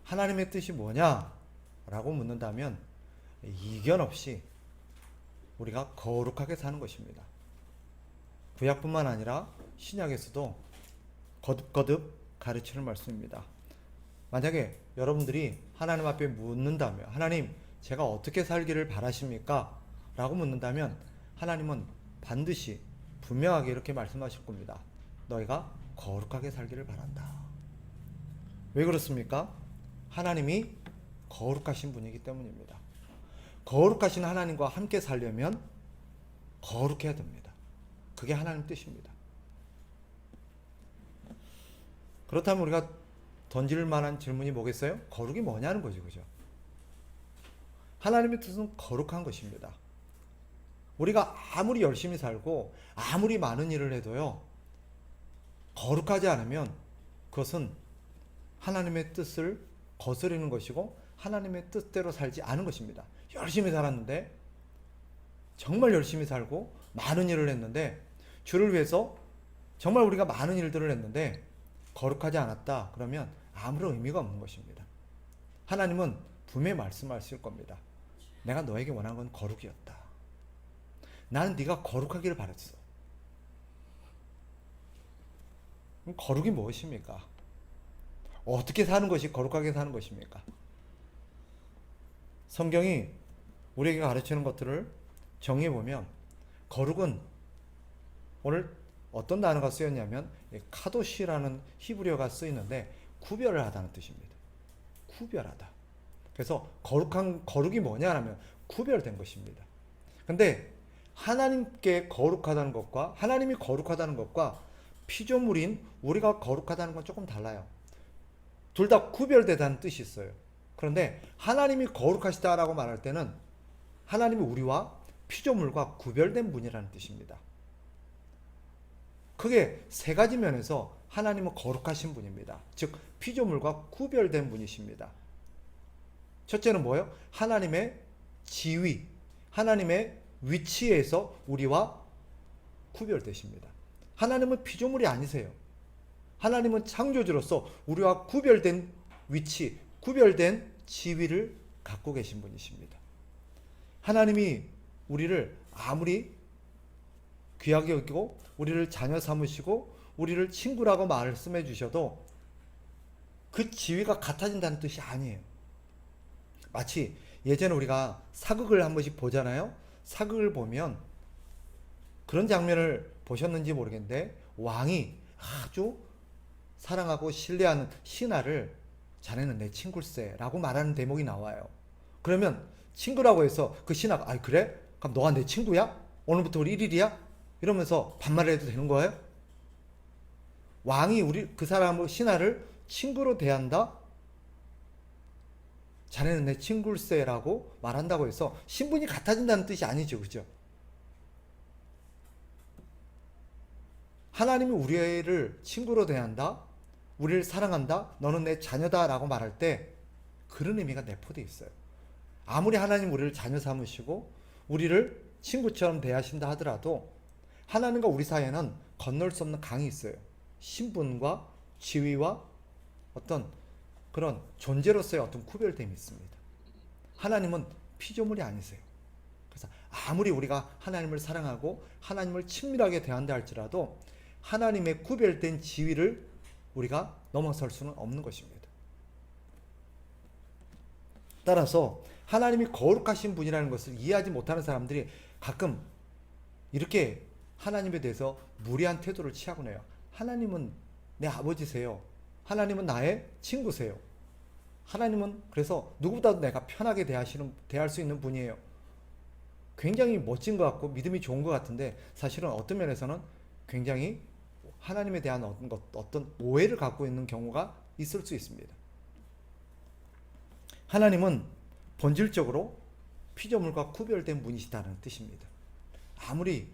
하나님의 뜻이 뭐냐? 라고 묻는다면 이견 없이 우리가 거룩하게 사는 것입니다. 구약뿐만 아니라 신약에서도 거듭거듭 가르치는 말씀입니다. 만약에 여러분들이 하나님 앞에 묻는다면, 하나님, 제가 어떻게 살기를 바라십니까? 라고 묻는다면 하나님은 반드시 분명하게 이렇게 말씀하실 겁니다. 너희가 거룩하게 살기를 바란다. 왜 그렇습니까? 하나님이 거룩하신 분이기 때문입니다. 거룩하신 하나님과 함께 살려면 거룩해야 됩니다. 그게 하나님 뜻입니다. 그렇다면 우리가 던질 만한 질문이 뭐겠어요? 거룩이 뭐냐는 거죠, 그죠? 하나님의 뜻은 거룩한 것입니다. 우리가 아무리 열심히 살고 아무리 많은 일을 해도요, 거룩하지 않으면 그것은 하나님의 뜻을 거스르는 것이고 하나님의 뜻대로 살지 않은 것입니다. 열심히 살았는데, 정말 열심히 살고 많은 일을 했는데, 주를 위해서 정말 우리가 많은 일들을 했는데 거룩하지 않았다 그러면 아무런 의미가 없는 것입니다. 하나님은 분명히 말씀하실 겁니다. 내가 너에게 원한 건 거룩이었다. 나는 네가 거룩하기를 바랐어. 거룩이 무엇입니까? 어떻게 사는 것이 거룩하게 사는 것입니까? 성경이 우리에게 가르치는 것들을 정의해 보면, 거룩은 오늘 어떤 단어가 쓰였냐면 카도시라는 히브리어가 쓰이는데 구별을 하다는 뜻입니다. 구별하다. 그래서 거룩이 뭐냐면 구별된 것입니다. 근데 하나님께 거룩하다는 것과, 하나님이 거룩하다는 것과 피조물인 우리가 거룩하다는 건 조금 달라요. 둘 다 구별되다는 뜻이 있어요. 그런데 하나님이 거룩하시다라고 말할 때는 하나님이 우리와 피조물과 구별된 분이라는 뜻입니다. 크게 세 가지 면에서 하나님은 거룩하신 분입니다. 즉 피조물과 구별된 분이십니다. 첫째는 뭐예요? 하나님의 지위, 하나님의 위치에서 우리와 구별되십니다. 하나님은 피조물이 아니세요. 하나님은 창조주로서 우리와 구별된 위치, 구별된 지위를 갖고 계신 분이십니다. 하나님이 우리를 아무리 귀하게 여기고 우리를 자녀 삼으시고 우리를 친구라고 말씀해 주셔도 그 지위가 같아진다는 뜻이 아니에요. 마치 예전에 우리가 사극을 한 번씩 보잖아요. 사극을 보면 그런 장면을 보셨는지 모르겠는데, 왕이 아주 사랑하고 신뢰하는 신하를 자네는 내 친구일세 라고 말하는 대목이 나와요. 그러면 친구라고 해서 그 신하가 아 그래? 그럼 너가 내 친구야? 오늘부터 우리 1일이야? 이러면서 반말을 해도 되는 거예요? 왕이 그 사람을, 신하를 친구로 대한다? 자네는 내 친구일세 라고 말한다고 해서 신분이 같아진다는 뜻이 아니죠, 그죠? 하나님이 우리를 친구로 대한다, 우리를 사랑한다, 너는 내 자녀다 라고 말할 때 그런 의미가 내포되어 있어요. 아무리 하나님 우리를 자녀 삼으시고 우리를 친구처럼 대하신다 하더라도 하나님과 우리 사이에는 건널 수 없는 강이 있어요. 신분과 지위와 어떤 그런 존재로서의 어떤 구별됨이 있습니다. 하나님은 피조물이 아니세요. 그래서 아무리 우리가 하나님을 사랑하고 하나님을 친밀하게 대한다 할지라도 하나님의 구별된 지위를 우리가 넘어설 수는 없는 것입니다. 따라서 하나님이 거룩하신 분이라는 것을 이해하지 못하는 사람들이 가끔 이렇게 하나님에 대해서 무례한 태도를 취하곤 해요. 하나님은 내 아버지세요. 하나님은 나의 친구세요. 하나님은 그래서 누구보다도 내가 편하게 대할 수 있는 분이에요. 굉장히 멋진 것 같고 믿음이 좋은 것 같은데 사실은 어떤 면에서는 굉장히 하나님에 대한 어떤 오해를 갖고 있는 경우가 있을 수 있습니다. 하나님은 본질적으로 피조물과 구별된 분이시다는 뜻입니다. 아무리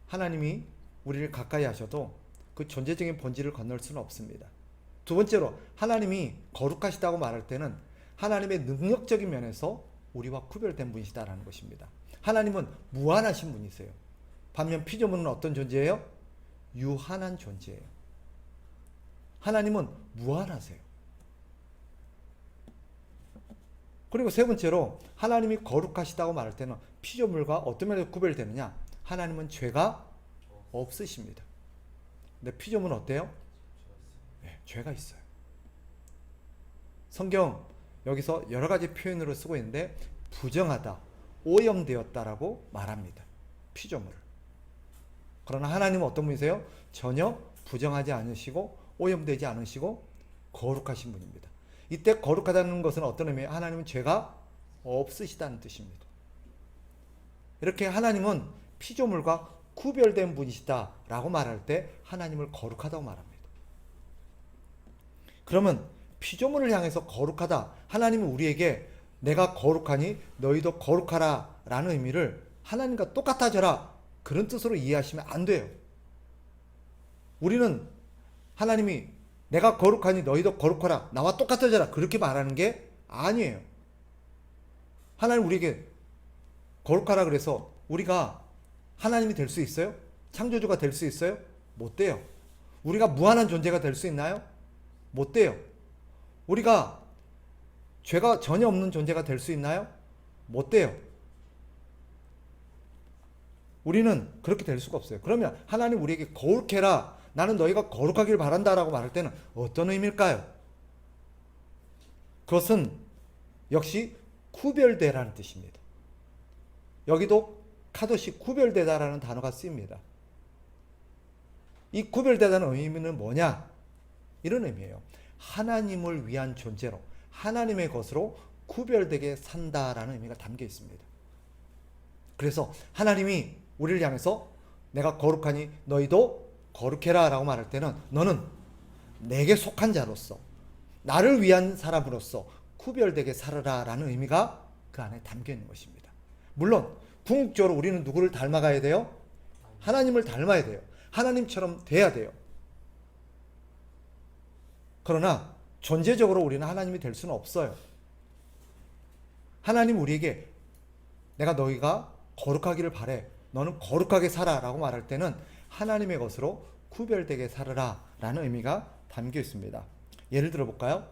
하나님이 우리를 가까이 하셔도 그 존재적인 본질을 건널 수는 없습니다. 두 번째로 하나님이 거룩하시다고 말할 때는 하나님의 능력적인 면에서 우리와 구별된 분이시다라는 것입니다. 하나님은 무한하신 분이세요. 반면 피조물은 어떤 존재예요? 유한한 존재예요. 하나님은 무한하세요. 그리고 세 번째로 하나님이 거룩하시다고 말할 때는 피조물과 어떤 면에서 구별되느냐? 하나님은 죄가 없으십니다. 근데 피조물은 어때요? 네, 죄가 있어요. 성경 여기서 여러 가지 표현으로 쓰고 있는데 부정하다, 오염되었다라고 말합니다. 피조물을. 그러나 하나님은 어떤 분이세요? 전혀 부정하지 않으시고 오염되지 않으시고 거룩하신 분입니다. 이때 거룩하다는 것은 어떤 의미예요? 하나님은 죄가 없으시다는 뜻입니다. 이렇게 하나님은 피조물과 구별된 분이시다라고 말할 때 하나님을 거룩하다고 말합니다. 그러면 피조물을 향해서 거룩하다, 하나님은 우리에게 내가 거룩하니 너희도 거룩하라 라는 의미를 하나님과 똑같아져라 그런 뜻으로 이해하시면 안 돼요. 우리는 하나님이 내가 거룩하니 너희도 거룩하라, 나와 똑같아져라 그렇게 말하는 게 아니에요. 하나님 우리에게 거룩하라 그래서 우리가 하나님이 될 수 있어요? 창조주가 될 수 있어요? 못 돼요. 우리가 무한한 존재가 될 수 있나요? 못 돼요. 우리가 죄가 전혀 없는 존재가 될 수 있나요? 못 돼요. 우리는 그렇게 될 수가 없어요. 그러면 하나님 우리에게 거룩해라, 나는 너희가 거룩하길 바란다라고 말할 때는 어떤 의미일까요? 그것은 역시 구별되라는 뜻입니다. 여기도 카도시 구별되다라는 단어가 쓰입니다. 이 구별되다는 의미는 뭐냐? 이런 의미예요. 하나님을 위한 존재로, 하나님의 것으로 구별되게 산다라는 의미가 담겨 있습니다. 그래서 하나님이 우리를 향해서 내가 거룩하니 너희도 거룩해라 라고 말할 때는 너는 내게 속한 자로서, 나를 위한 사람으로서 구별되게 살아라 라는 의미가 그 안에 담겨 있는 것입니다. 물론 궁극적으로 우리는 누구를 닮아가야 돼요? 하나님을 닮아야 돼요. 하나님처럼 돼야 돼요. 그러나 존재적으로 우리는 하나님이 될 수는 없어요. 하나님 우리에게 내가 너희가 거룩하기를 바래, 너는 거룩하게 살아 라고 말할 때는 하나님의 것으로 구별되게 살아라 라는 의미가 담겨 있습니다. 예를 들어 볼까요?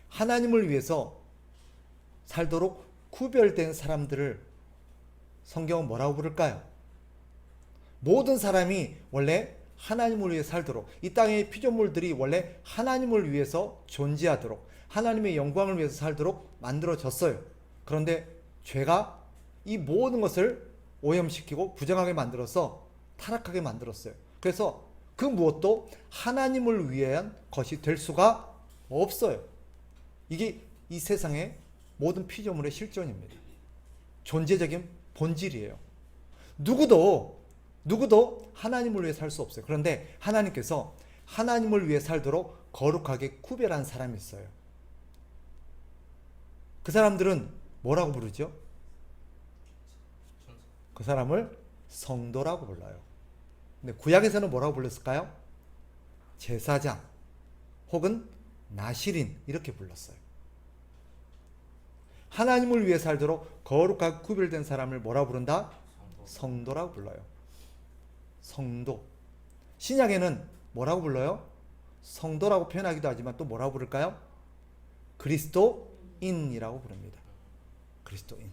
하나님을 위해서 살도록 구별된 사람들을 성경은 뭐라고 부를까요? 모든 사람이 원래 하나님을 위해 살도록, 이 땅의 피조물들이 원래 하나님을 위해서 존재하도록, 하나님의 영광을 위해서 살도록 만들어졌어요. 그런데 죄가 이 모든 것을 오염시키고 부정하게 만들어서 타락하게 만들었어요. 그래서 그 무엇도 하나님을 위한 것이 될 수가 없어요. 이게 이 세상의 모든 피조물의 실존입니다. 존재적인 본질이에요. 누구도 하나님을 위해 살 수 없어요. 그런데 하나님께서 하나님을 위해 살도록 거룩하게 구별한 사람이 있어요. 그 사람들은 뭐라고 부르죠? 그 사람을 성도라고 불러요. 근데 구약에서는 뭐라고 불렀을까요? 제사장 혹은 나실인 이렇게 불렀어요. 하나님을 위해 살도록 거룩하게 구별된 사람을 뭐라고 부른다? 성도라고 불러요. 성도. 신약에는 뭐라고 불러요? 성도라고 표현하기도 하지만 또 뭐라고 부를까요? 그리스도인이라고 부릅니다. 그리스도인.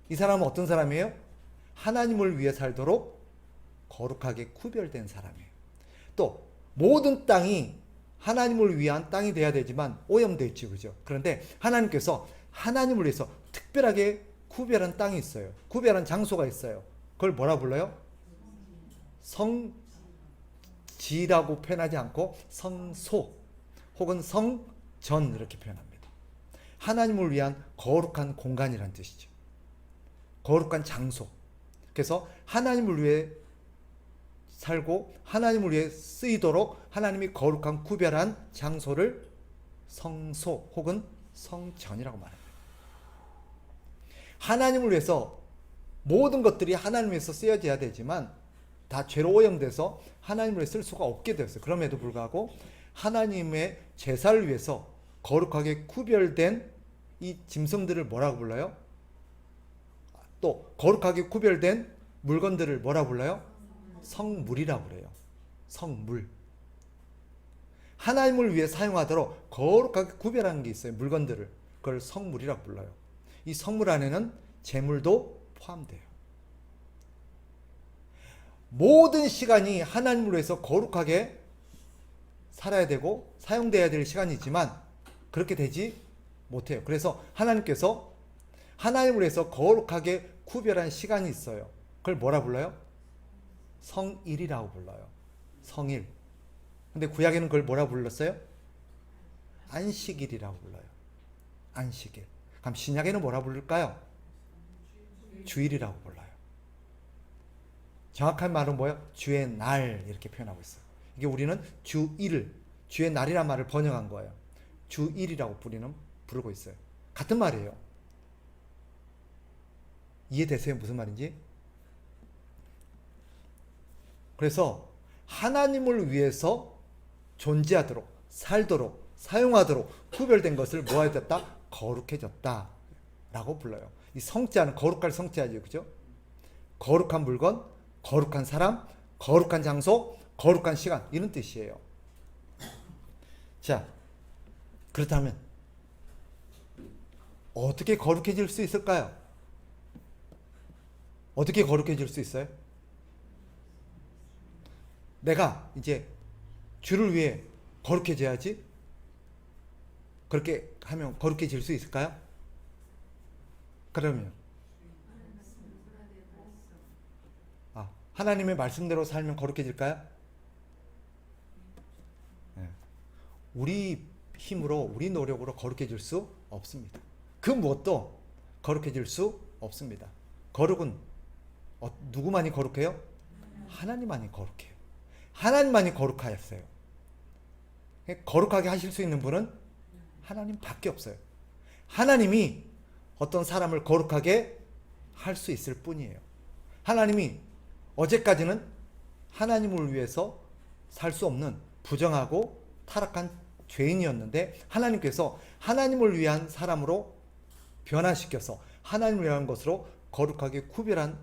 이 사람은 어떤 사람이에요? 하나님을 위해 살도록 거룩하게 구별된 사람이에요. 또 모든 땅이 하나님을 위한 땅이 돼야 되지만 오염되어 있죠, 그죠? 그런데 하나님께서 하나님을 위해서 특별하게 구별한 땅이 있어요. 구별한 장소가 있어요. 그걸 뭐라 불러요? 성지라고 표현하지 않고 성소 혹은 성전 이렇게 표현합니다. 하나님을 위한 거룩한 공간이란 뜻이죠. 거룩한 장소. 그래서 하나님을 위해 살고 하나님을 위해 쓰이도록 하나님이 거룩한 구별한 장소를 성소 혹은 성전이라고 말합니다. 하나님을 위해서 모든 것들이 하나님을 위해서 쓰여져야 되지만 다 죄로 오염돼서 하나님을 위해 쓸 수가 없게 되었어요. 그럼에도 불구하고 하나님의 제사를 위해서 거룩하게 구별된 이 짐승들을 뭐라고 불러요? 또 거룩하게 구별된 물건들을 뭐라고 불러요? 성물이라고 그래요. 성물. 하나님을 위해 사용하도록 거룩하게 구별하는 게 있어요. 물건들을. 그걸 성물이라고 불러요. 이 성물 안에는 재물도 포함돼요. 모든 시간이 하나님을 위해서 거룩하게 살아야 되고 사용돼야 될 시간이지만 그렇게 되지 못해요. 그래서 하나님께서 하나님을 위해서 거룩하게 구별한 시간이 있어요. 그걸 뭐라 불러요? 성일이라고 불러요. 성일. 근데 구약에는 그걸 뭐라 불렀어요? 안식일이라고 불러요. 안식일. 그럼 신약에는 뭐라 부를까요? 주일이라고 불러요. 정확한 말은 뭐예요? 주의 날 이렇게 표현하고 있어요. 이게 우리는 주일, 주의 날이란 말을 번역한 거예요. 주일이라고 부르고 있어요. 같은 말이에요. 이해되세요? 무슨 말인지? 그래서 하나님을 위해서 존재하도록, 살도록, 사용하도록 구별된 것을 뭐 해졌다? 거룩해졌다 라고 불러요. 이 성자는 거룩할 성자죠. 그죠? 거룩한 물건, 거룩한 사람, 거룩한 장소, 거룩한 시간 이런 뜻이에요. 자, 그렇다면 어떻게 거룩해질 수 있을까요? 어떻게 거룩해질 수 있어요? 내가 이제 주를 위해 거룩해져야지. 그렇게 하면 거룩해질 수 있을까요? 그러면 하나님의 말씀대로 살면 거룩해질까요? 네. 우리 힘으로 우리 노력으로 거룩해질 수 없습니다. 그 무엇도 거룩해질 수 없습니다. 거룩은 누구만이 거룩해요? 하나님만이 거룩해요. 하나님만이 거룩하였어요. 거룩하게 하실 수 있는 분은 하나님밖에 없어요. 하나님이 어떤 사람을 거룩하게 할 수 있을 뿐이에요. 하나님이 어제까지는 하나님을 위해서 살 수 없는 부정하고 타락한 죄인이었는데 하나님께서 하나님을 위한 사람으로 변화시켜서 하나님을 위한 것으로 거룩하게 구별한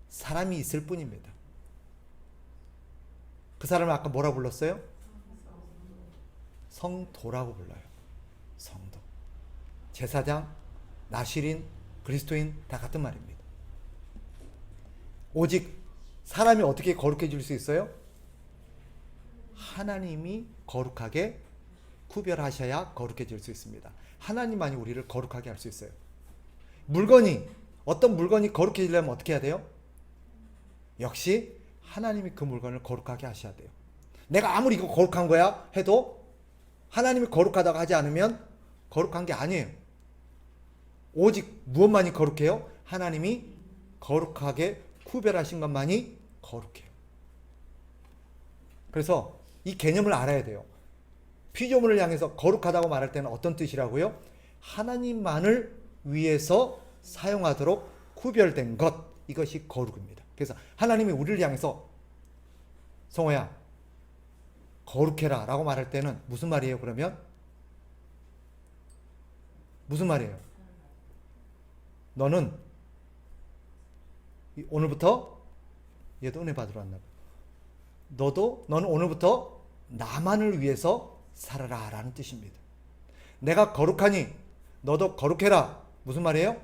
사람이 있을 뿐입니다. 그 사람을 아까 뭐라고 불렀어요? 성도라고 불러요. 성도. 제사장, 나실인, 그리스도인 다 같은 말입니다. 오직 사람이 어떻게 거룩해질 수 있어요? 하나님이 거룩하게 구별하셔야 거룩해질 수 있습니다. 하나님만이 우리를 거룩하게 할 수 있어요. 어떤 물건이 거룩해지려면 어떻게 해야 돼요? 역시 하나님이 그 물건을 거룩하게 하셔야 돼요. 내가 아무리 이거 거룩한 거야 해도 하나님이 거룩하다고 하지 않으면 거룩한 게 아니에요. 오직 무엇만이 거룩해요? 하나님이 거룩하게 구별하신 것만이 거룩해요. 그래서 이 개념을 알아야 돼요. 피조물을 향해서 거룩하다고 말할 때는 어떤 뜻이라고요? 하나님만을 위해서 사용하도록 구별된 것, 이것이 거룩입니다. 그래서 하나님이 우리를 향해서 성호야 거룩해라 라고 말할 때는 무슨 말이에요? 그러면 무슨 말이에요? 너는 오늘부터 얘도 은혜 받으러 왔나 봐. 너는 오늘부터 나만을 위해서 살아라 라는 뜻입니다. 내가 거룩하니 너도 거룩해라. 무슨 말이에요?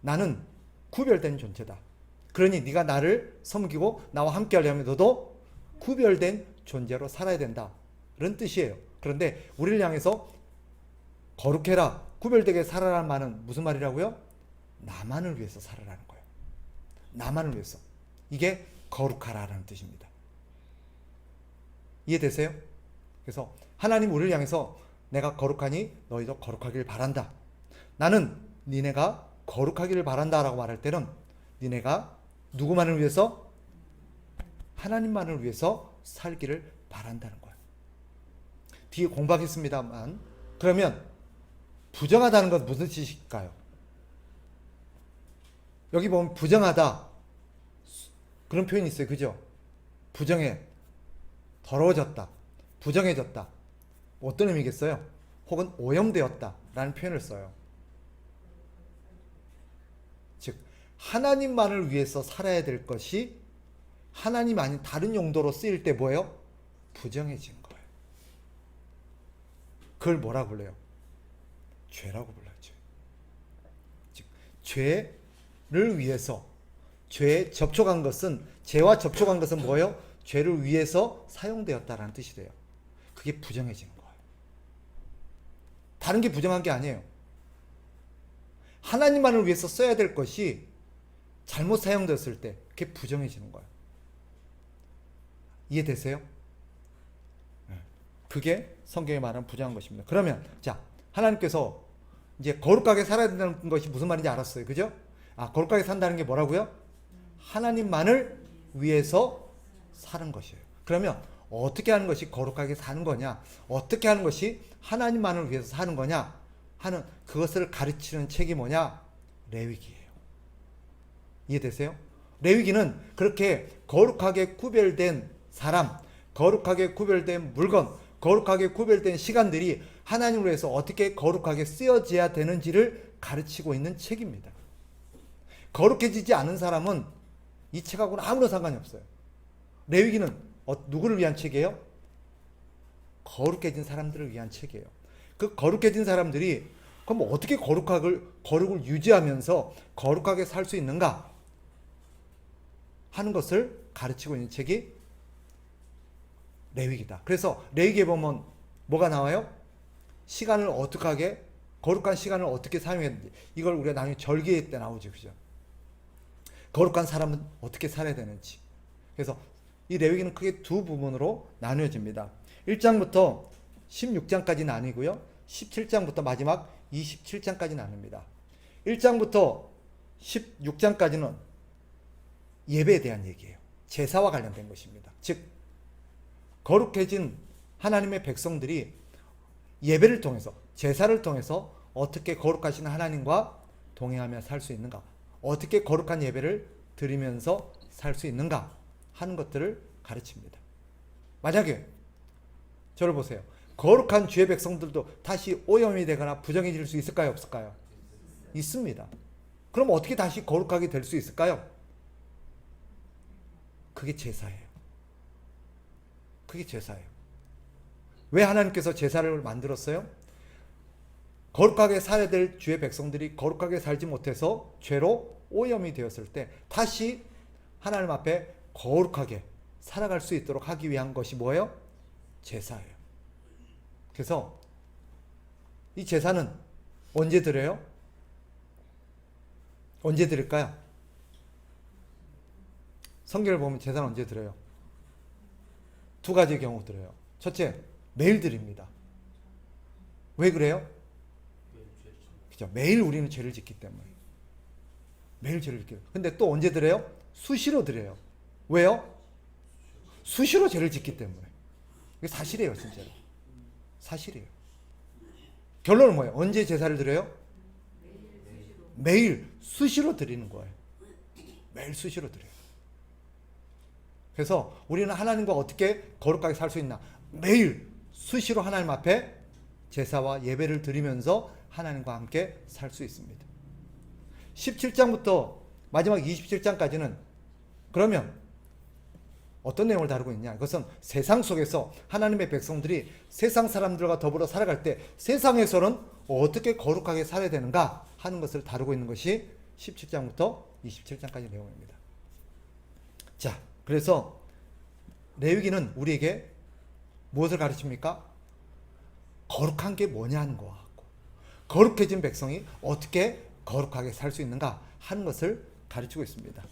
나는 구별된 존재다. 그러니 네가 나를 섬기고 나와 함께 하려면 너도 구별된 존재로 살아야 된다. 그런 뜻이에요. 그런데 우리를 향해서 거룩해라, 구별되게 살아라는 말은 무슨 말이라고요? 나만을 위해서 살아라는 거예요. 나만을 위해서. 이게 거룩하라는 뜻입니다. 이해되세요? 그래서 하나님 우리를 향해서 내가 거룩하니 너희도 거룩하길 바란다. 나는 니네가 거룩하기를 바란다 라고 말할 때는 니네가 누구만을 위해서? 하나님만을 위해서 살기를 바란다는 거예요. 뒤에 공부하겠습니다만 그러면 부정하다는 건 무슨 뜻일까요? 여기 보면 부정하다 그런 표현이 있어요. 그죠? 부정해, 더러워졌다, 부정해졌다. 어떤 의미겠어요? 혹은 오염되었다 라는 표현을 써요. 즉 하나님만을 위해서 살아야 될 것이 하나님 아닌 다른 용도로 쓰일 때 뭐예요? 부정해진 거예요. 그걸 뭐라 불러요? 죄라고 불러요. 죄. 즉 죄를 위해서 죄에 접촉한 것은 죄와 접촉한 것은 뭐예요? 죄를 위해서 사용되었다라는 뜻이 돼요. 그게 부정해지는 거예요. 다른 게 부정한 게 아니에요. 하나님만을 위해서 써야 될 것이 잘못 사용됐을 때 그게 부정해지는 거예요. 이해되세요? 그게 성경에 말하는 부정한 것입니다. 그러면 자, 하나님께서 이제 거룩하게 살아야 된다는 것이 무슨 말인지 알았어요. 그죠? 거룩하게 산다는 게 뭐라고요? 하나님만을 위해서 사는 것이에요. 그러면 어떻게 하는 것이 거룩하게 사는 거냐? 어떻게 하는 것이 하나님만을 위해서 사는 거냐? 하는 그것을 가르치는 책이 뭐냐? 레위기예요. 이해되세요? 레위기는 그렇게 거룩하게 구별된 사람, 거룩하게 구별된 물건, 거룩하게 구별된 시간들이 하나님을 위해서 어떻게 거룩하게 쓰여져야 되는지를 가르치고 있는 책입니다. 거룩해지지 않은 사람은 이 책하고는 아무런 상관이 없어요. 레위기는 누구를 위한 책이에요? 거룩해진 사람들을 위한 책이에요. 그 거룩해진 사람들이 그럼 어떻게 거룩을 유지하면서 거룩하게 살 수 있는가 하는 것을 가르치고 있는 책이 레위기다. 그래서 레위기에 보면 뭐가 나와요? 시간을 어떻게 하게, 거룩한 시간을 어떻게 사용했는지, 이걸 우리가 나중에 절기회 때 나오죠. 그죠? 거룩한 사람은 어떻게 살아야 되는지. 그래서 이 레위기는 크게 두 부분으로 나뉘어집니다. 1장부터 16장까지 나뉘고요. 17장부터 마지막 27장까지 나눕니다. 1장부터 16장까지는 예배에 대한 얘기예요. 제사와 관련된 것입니다. 즉 거룩해진 하나님의 백성들이 예배를 통해서, 제사를 통해서 어떻게 거룩하신 하나님과 동행하며 살 수 있는가, 어떻게 거룩한 예배를 드리면서 살 수 있는가 하는 것들을 가르칩니다. 만약에 저를 보세요. 거룩한 주의 백성들도 다시 오염이 되거나 부정해질 수 있을까요? 없을까요? 있습니다. 그럼 어떻게 다시 거룩하게 될 수 있을까요? 그게 제사예요. 그게 제사예요. 왜 하나님께서 제사를 만들었어요? 거룩하게 살아야 될 주의 백성들이 거룩하게 살지 못해서 죄로 오염이 되었을 때 다시 하나님 앞에 거룩하게 살아갈 수 있도록 하기 위한 것이 뭐예요? 제사예요. 그래서 이 제사는 언제 드려요? 언제 드릴까요? 성경을 보면 제사는 언제 드려요? 두 가지의 경우 드려요. 첫째, 매일 드립니다. 왜 그래요? 그죠? 매일 우리는 죄를 짓기 때문에. 매일 죄를 짓기 때문에. 근데 또 언제 드려요? 수시로 드려요. 왜요? 수시로 죄를 짓기 때문에. 이게 사실이에요, 진짜로. 사실이에요. 결론은 뭐예요? 언제 제사를 드려요? 매일 수시로 드리는 거예요. 매일 수시로 드려요. 그래서 우리는 하나님과 어떻게 거룩하게 살 수 있나? 매일 수시로 하나님 앞에 제사와 예배를 드리면서 하나님과 함께 살 수 있습니다. 17장부터 마지막 27장까지는 그러면 어떤 내용을 다루고 있냐? 그것은 세상 속에서 하나님의 백성들이 세상 사람들과 더불어 살아갈 때 세상에서는 어떻게 거룩하게 살아야 되는가 하는 것을 다루고 있는 것이 17장부터 27장까지 내용입니다. 자, 그래서 레위기는 우리에게 무엇을 가르칩니까? 거룩한 게 뭐냐 하는 거와 같고, 거룩해진 백성이 어떻게 거룩하게 살 수 있는가 하는 것을 가르치고 있습니다.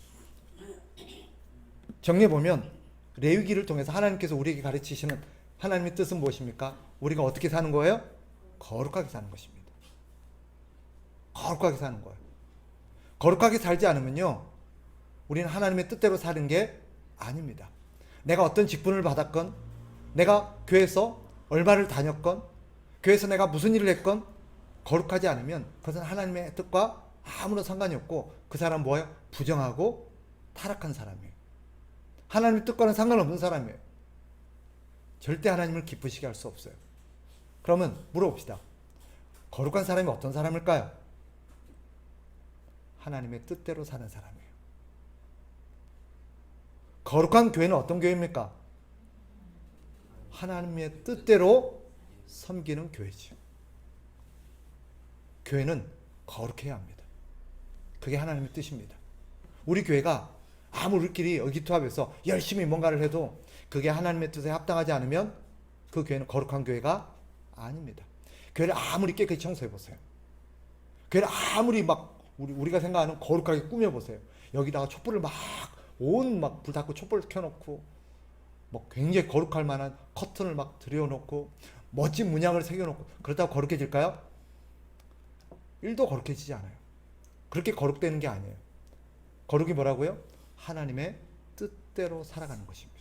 정리해보면 레위기를 통해서 하나님께서 우리에게 가르치시는 하나님의 뜻은 무엇입니까? 우리가 어떻게 사는 거예요? 거룩하게 사는 것입니다. 거룩하게 사는 거예요. 거룩하게 살지 않으면요, 우리는 하나님의 뜻대로 사는 게 아닙니다. 내가 어떤 직분을 받았건, 내가 교회에서 얼마를 다녔건, 교회에서 내가 무슨 일을 했건 거룩하지 않으면 그것은 하나님의 뜻과 아무런 상관이 없고 그 사람은 뭐예요? 부정하고 타락한 사람이에요. 하나님의 뜻과는 상관없는 사람이에요. 절대 하나님을 기쁘시게 할 수 없어요. 그러면 물어봅시다. 거룩한 사람이 어떤 사람일까요? 하나님의 뜻대로 사는 사람이에요. 거룩한 교회는 어떤 교회입니까? 하나님의 뜻대로 섬기는 교회죠. 교회는 거룩해야 합니다. 그게 하나님의 뜻입니다. 우리 교회가 아무리 우리끼리 의기투합해서 열심히 뭔가를 해도 그게 하나님의 뜻에 합당하지 않으면 그 교회는 거룩한 교회가 아닙니다. 교회를 아무리 깨끗이 청소해보세요. 교회를 아무리 막 우리가 생각하는 거룩하게 꾸며보세요. 여기다가 촛불을 막 불 닦고 촛불 켜놓고 뭐 굉장히 거룩할 만한 커튼을 막 들여놓고 멋진 문양을 새겨놓고 그렇다고 거룩해질까요? 1도 거룩해지지 않아요. 그렇게 거룩되는 게 아니에요. 거룩이 뭐라고요? 하나님의 뜻대로 살아가는 것입니다.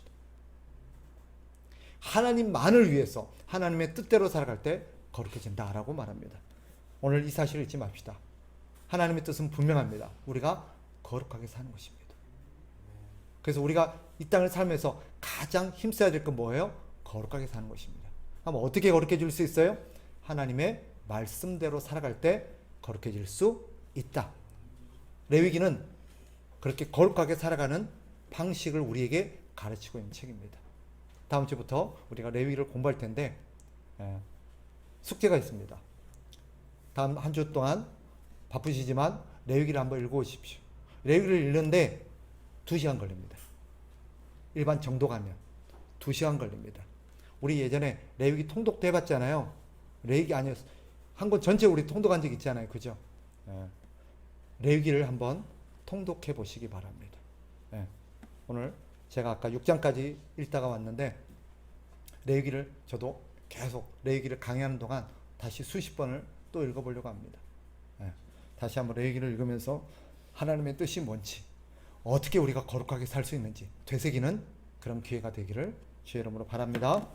하나님만을 위해서 하나님의 뜻대로 살아갈 때 거룩해진다라고 말합니다. 오늘 이 사실을 잊지 맙시다. 하나님의 뜻은 분명합니다. 우리가 거룩하게 사는 것입니다. 그래서 우리가 이 땅을 살면서 가장 힘써야 될 건 뭐예요? 거룩하게 사는 것입니다. 그럼 어떻게 거룩해질 수 있어요? 하나님의 말씀대로 살아갈 때 거룩해질 수 있다. 레위기는 그렇게 거룩하게 살아가는 방식을 우리에게 가르치고 있는 책입니다. 다음 주부터 우리가 레위기를 공부할 텐데 숙제가 있습니다. 다음 한 주 동안 바쁘시지만 레위기를 한번 읽어오십시오. 레위기를 읽는데 2시간 걸립니다. 일반 정독하면 2시간 걸립니다. 우리 예전에 레위기 통독도 해봤잖아요. 레위기 아니었어. 한 권 전체 우리 통독한 적 있잖아요. 그죠? 레위기를 한번 통독해 보시기 바랍니다. 오늘 제가 아까 6장까지 읽다가 왔는데 레위기를 저도 계속 레위기를 강의하는 동안 다시 수십 번을 또 읽어보려고 합니다. 다시 한번 레위기를 읽으면서 하나님의 뜻이 뭔지 어떻게 우리가 거룩하게 살 수 있는지 되새기는 그런 기회가 되기를 주의 이름으로 바랍니다.